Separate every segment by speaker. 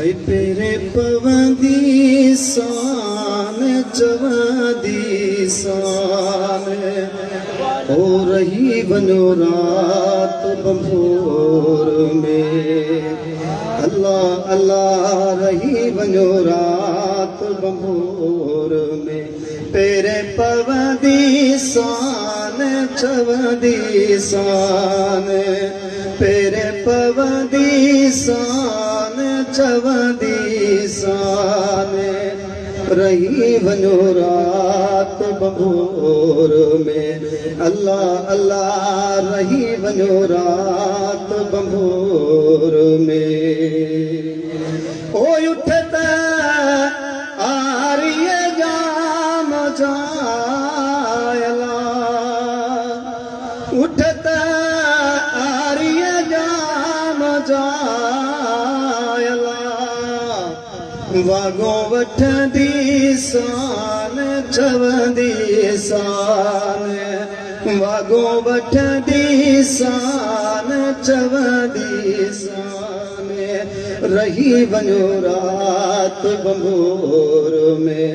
Speaker 1: पेरे पवंदी सान चवंदी सान हो रही वञो रात बंभोर में अल्लाह अल्लाह रही वञो रात बंभोर में पेरे पवंदी सान चवंदी सान पेरे पवंदी सान चवंदी सान रही वञो रात बंभोर में अल्लाह अल्लाह रही वञो रात बंभोर में ओ उठत आरिय जाम जायला उठत आरिय जाम जायला वागो वठंदी सान चवंदी सान वागो वठंदी सान चवंदी सान रही वञो रात बंभोर में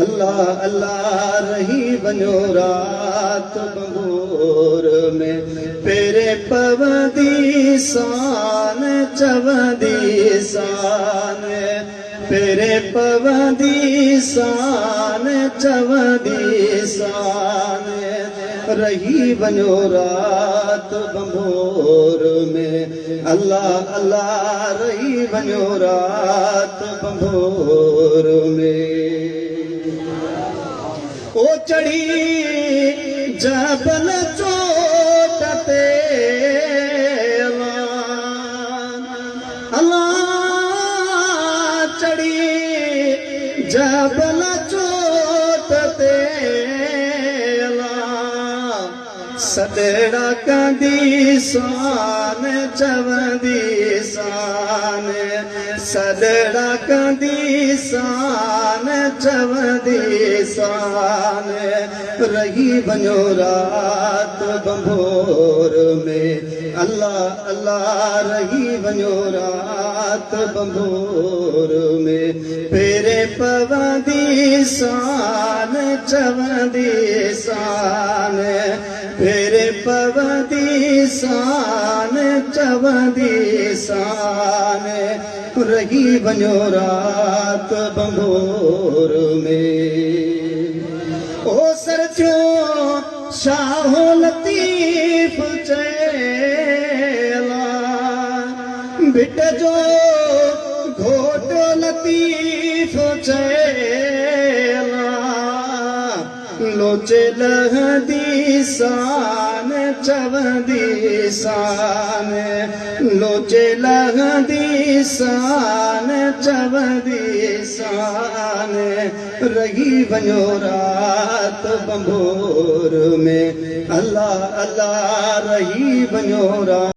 Speaker 1: अल्लाह अल्लाह रही वञो रात बंभोर में पेरे पवंदी सान चवंदी सान पेरे पवंदी सान चवंदी सान रही वञो रात बंभोर में अल्लाह अल्लाह रही वञो रात बंभोर में ओ चढ़ी जबल चोट ते अल्लाह चढ़ी जबल चोट ते सदड़ा कंदी सान चवंदी सान सदड़ा कंदी सान चवंदी सान रही वञो रात बंभोर में अल्लाह अल्लाह रही वञो रात बंभोर में पेरे पवंदी सान चवंदी सान पेरे पवंदी सान चवंदी सान रही वञो रात बंभोर में ओ सरचो शाहो लतीफ़ चेला बिट जो घोट लतीफ़ चेला लोचे लहंदी सान चवंदी सान लोचे लहंदी सान चवंदी सान रही वञो रात बंभोर में अल्लाह अल्लाह रही वञो रात